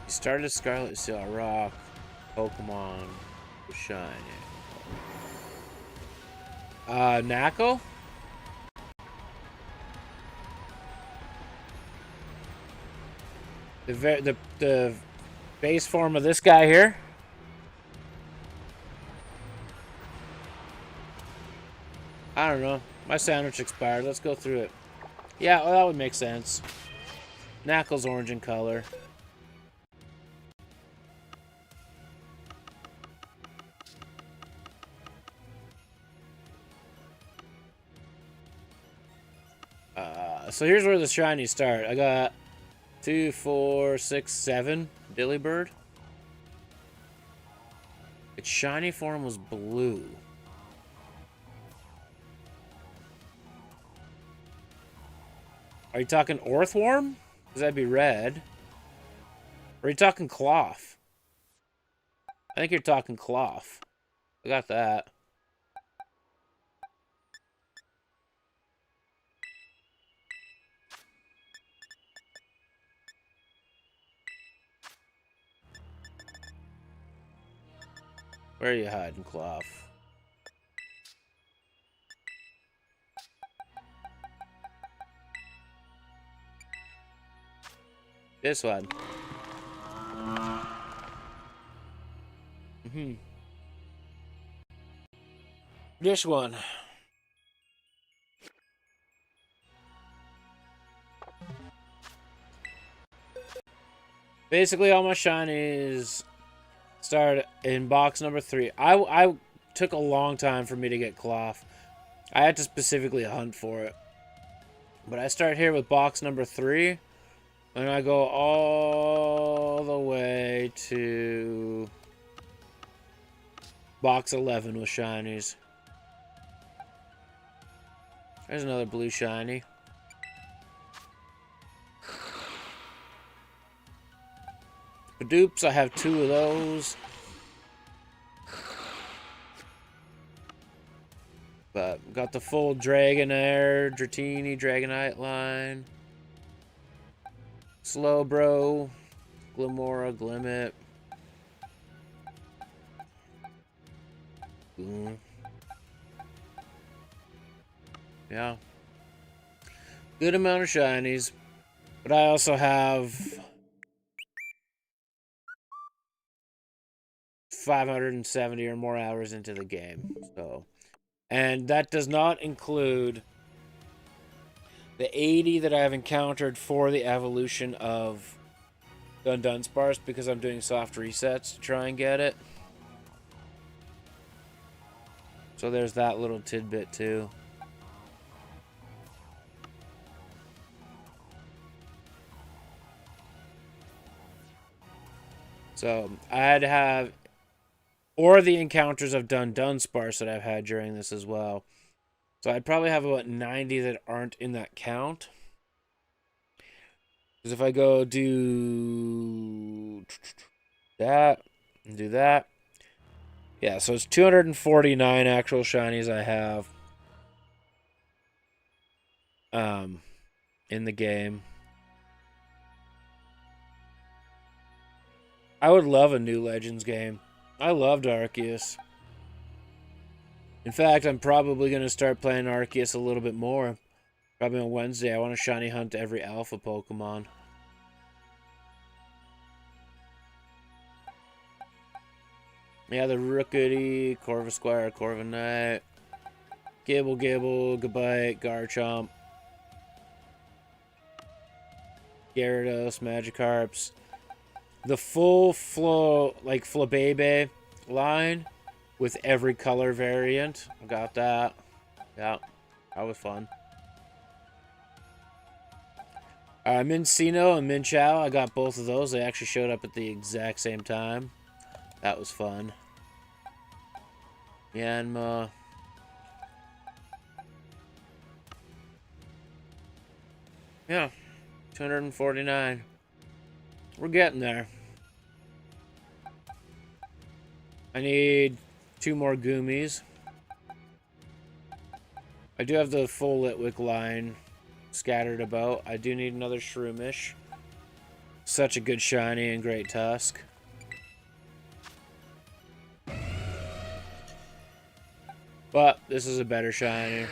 started Scarlet Seal Rock. Pokemon Shiny. Nacko? The base form of this guy here. I don't know. My sandwich expired. Let's go through it. Yeah, well, that would make sense. Knuckles orange in color. So here's where the shinies start. I got 2, 4, 6, 7 Billybird. Its shiny form was blue. Are you talking Orthworm? Because that'd be red. Or are you talking Cloth? I think you're talking Cloth. I got that. Where are you hiding, Cloth? This one. This one. Basically, all my shinies start in box number 3. I took a long time for me to get Cloth. I had to specifically hunt for it. But I start here with box number 3. And I go all the way to box 11 with shinies. There's another blue shiny. Badoops, I have 2 of those. But got the full Dragonair, Dratini, Dragonite line. Slowbro, Glimora, Glimmet. Yeah. Good amount of shinies. But I also have 570 or more hours into the game. So, and that does not include the 80 that I've encountered for the evolution of Dundunsparce, because I'm doing soft resets to try and get it. So there's that little tidbit too. So I'd have, or the encounters of Dundunsparce that I've had during this as well. So I'd probably have about 90 that aren't in that count. Because if I go do that and do that, yeah, so it's 249 actual shinies I have in the game. I would love a new Legends game. I loved Arceus. In fact, I'm probably going to start playing Arceus a little bit more. Probably on Wednesday. I want to shiny hunt every alpha Pokemon. Yeah, the Rookity, Corvisquire, Corviknight, Gibble Gibble, Gabite, Garchomp, Gyarados, Magikarps. The full flow, like Flabébé line with every color variant. I got that. Yeah, that was fun. Minccino and Minchow, I got both of those. They actually showed up at the exact same time. That was fun. Yanma. Yeah, 249. We're getting there. I need 2 more Goomies. I do have the full Litwick line scattered about. I do need another Shroomish. Such a good shiny and great tusk. But this is a better shiny.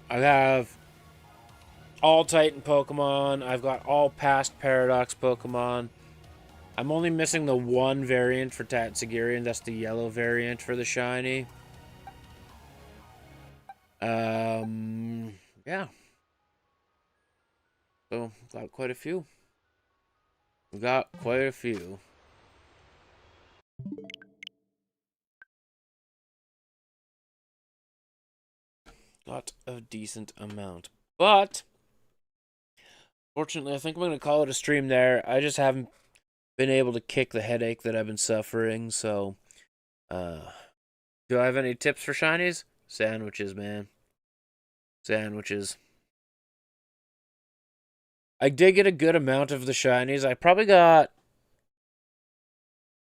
I have all Titan Pokemon. I've got all past Paradox Pokemon. I'm only missing the 1 variant for Tatsugiri, and that's the yellow variant for the shiny. Yeah. So, got quite a few. We got quite a few. Got a decent amount. But, fortunately, I think I'm going to call it a stream there. I just haven't been able to kick the headache that I've been suffering, so do I have any tips for shinies? Sandwiches, man. Sandwiches. I did get a good amount of the shinies. I probably got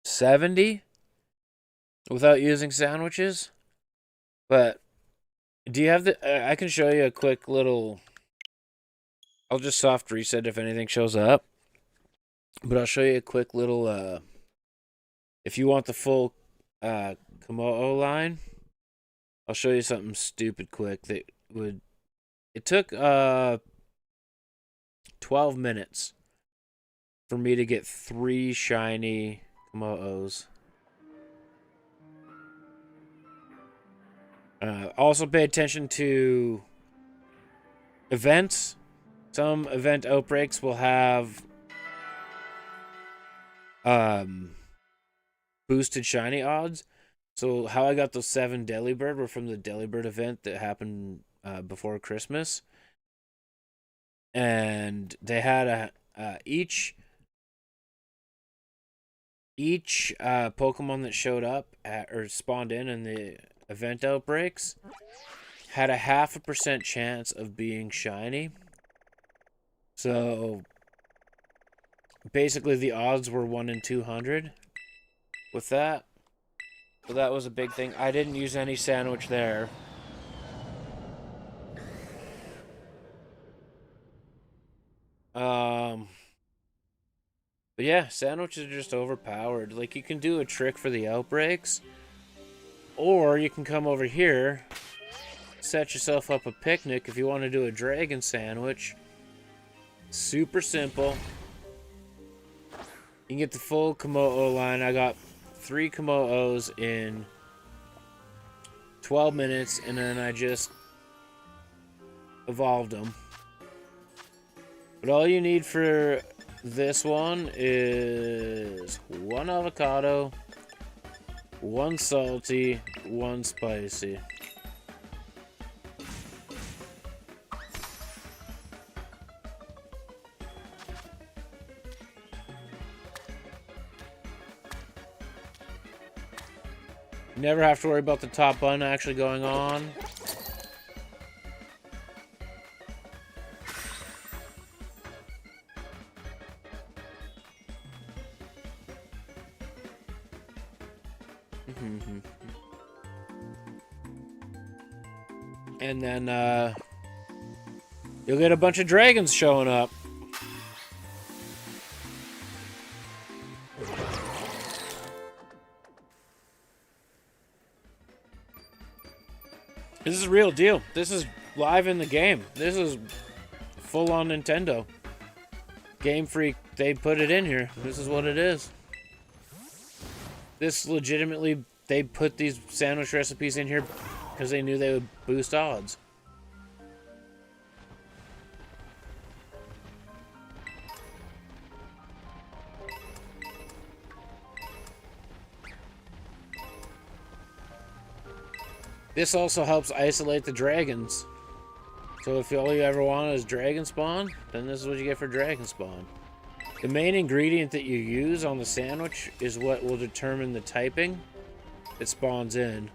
70 without using sandwiches. But do you have the I can show you a quick little, I'll just soft reset if anything shows up. But I'll show you a quick little, if you want the full Komodo line, I'll show you something stupid quick that would... It took 12 minutes for me to get 3 shiny Komodos. Also pay attention to events. Some event outbreaks will have boosted shiny odds. So how I got those 7 Delibird were from the Delibird event that happened before Christmas. And they had each Pokemon that showed up or spawned in the event outbreaks had a 0.5% chance of being shiny. So basically the odds were 1 in 200 with that. So that was a big thing. I didn't use any sandwich there. But yeah, sandwiches are just overpowered. Like, you can do a trick for the outbreaks, or you can come over here, set yourself up a picnic if you want to do a dragon sandwich. Super simple. You can get the full Komodo line. I got 3 Komodos in 12 minutes, and then I just evolved them. But all you need for this one is 1 avocado, 1 salty, 1 spicy. Never have to worry about the top button actually going on. And then you'll get a bunch of dragons showing up. This is a real deal. This is live in the game. This is full on Nintendo. Game Freak, they put it in here. This is what it is. This legitimately, they put these sandwich recipes in here because they knew they would boost odds. This also helps isolate the dragons. So if all you ever want is dragon spawn, then this is what you get for dragon spawn. The main ingredient that you use on the sandwich is what will determine the typing it spawns in.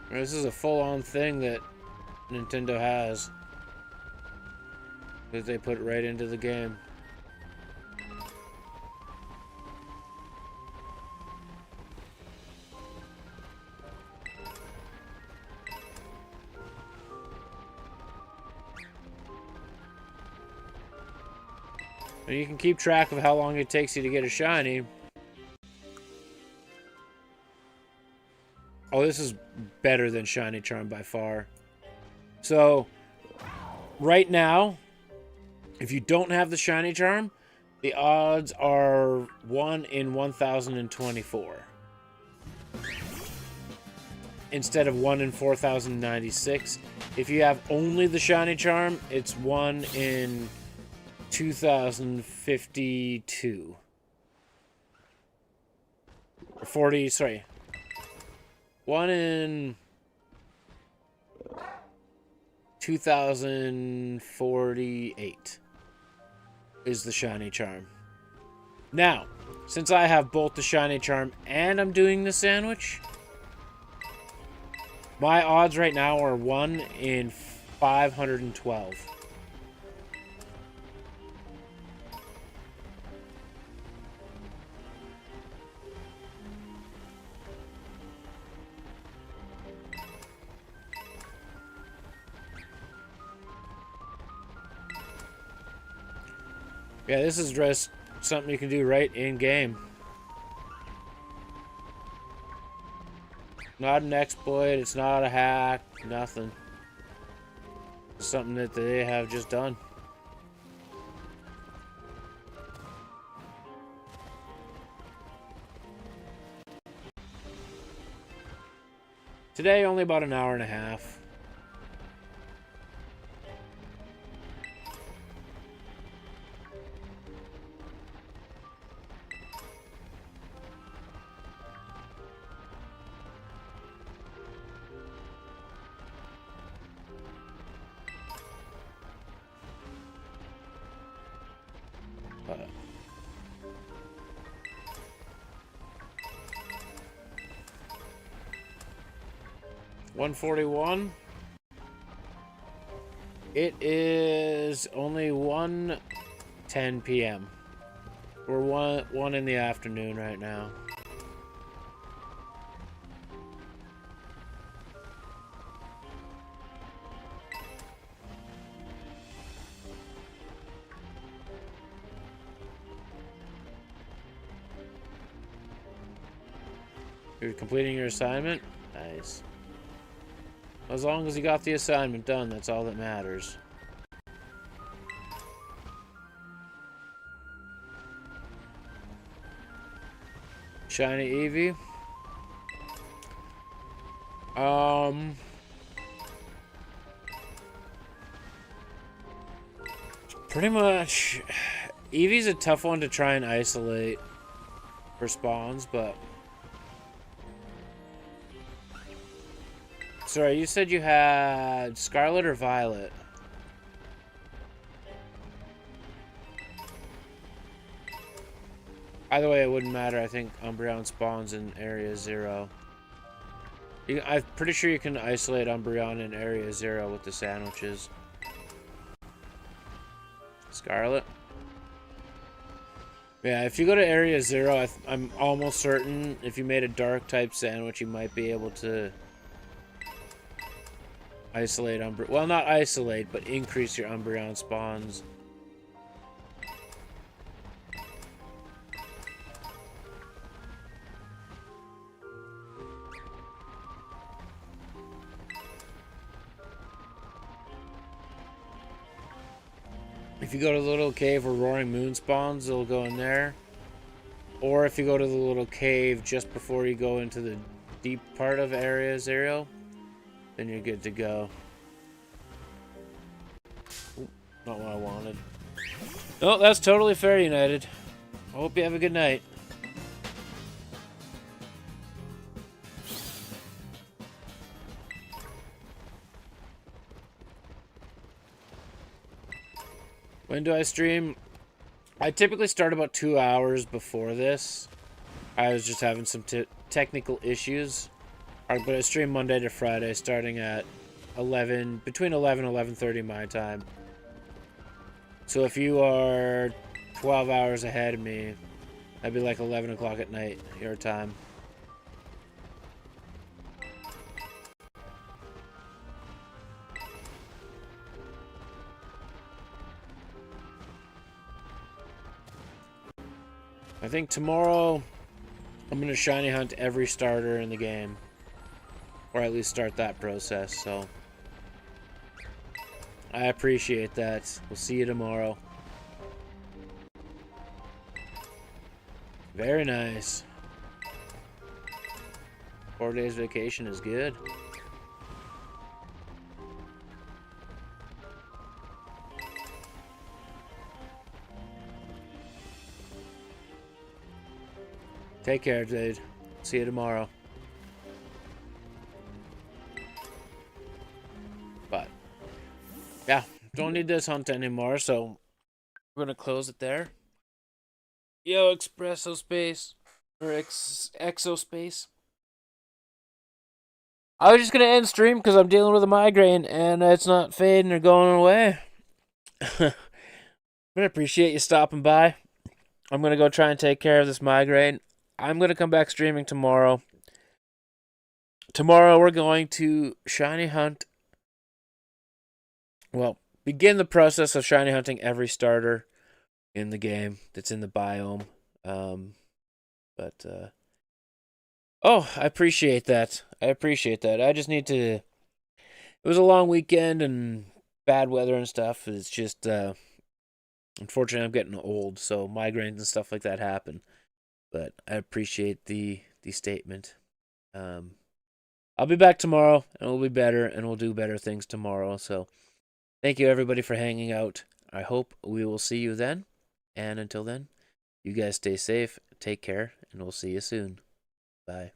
This is a full-on thing that Nintendo has. That they put right into the game. And you can keep track of how long it takes you to get a shiny. Oh, this is better than Shiny Charm by far. So, right now, if you don't have the Shiny Charm, the odds are 1 in 1,024. Instead of 1 in 4,096. If you have only the Shiny Charm, it's 1 in 2,052. Or 40, sorry. 1 in 2,048 is the Shiny Charm. Now, since I have both the Shiny Charm and I'm doing the sandwich, my odds right now are 1 in 512. Yeah, this is just something you can do right in-game. Not an exploit, it's not a hack, nothing. It's something that they have just done. Today, only about an hour and a half. $141. It is only 1:10 p.m. We're one in the afternoon right now. You're completing your assignment? Nice. As long as you got the assignment done, that's all that matters. Shiny Eevee. Pretty much, Eevee's a tough one to try and isolate for spawns, but... Sorry, you said you had Scarlet or Violet? Either way, it wouldn't matter. I think Umbreon spawns in Area 0. I'm pretty sure you can isolate Umbreon in Area 0 with the sandwiches. Scarlet? Yeah, if you go to Area 0, I'm almost certain if you made a Dark-type sandwich, you might be able to... isolate Umbreon. Well, not isolate, but increase your Umbreon spawns. If you go to the little cave where Roaring Moon spawns, it'll go in there. Or if you go to the little cave just before you go into the deep part of Area 0, then you're good to go. Ooh, not what I wanted. No, that's totally fair, United. I hope you have a good night. When do I stream? I typically start about 2 hours before this. I was just having some technical issues. But I stream Monday to Friday, starting at between 11 and 11:30 my time. So if you are 12 hours ahead of me, that'd be like 11 o'clock at night, your time. I think tomorrow I'm going to shiny hunt every starter in the game. Or at least start that process, so... I appreciate that. We'll see you tomorrow. Very nice. 4 days vacation is good. Take care, dude. See you tomorrow. But, yeah, don't need this hunt anymore, so we're gonna close it there. Yo, Expresso Space. Or Exospace. I was just gonna end stream because I'm dealing with a migraine and it's not fading or going away. But I appreciate you stopping by. I'm gonna go try and take care of this migraine. I'm gonna come back streaming tomorrow. Tomorrow we're going to shiny hunt. Well, begin the process of shiny hunting every starter. in the game that's in the biome. But oh, I appreciate that. I appreciate that. I just need to. It was a long weekend and bad weather and stuff. It's just unfortunately I'm getting old, so migraines and stuff like that happen. But I appreciate the statement. Um, I'll be back tomorrow, and we'll be better, and we'll do better things tomorrow. So thank you everybody for hanging out. I hope we will see you then. And until then, you guys stay safe, take care, and we'll see you soon. Bye.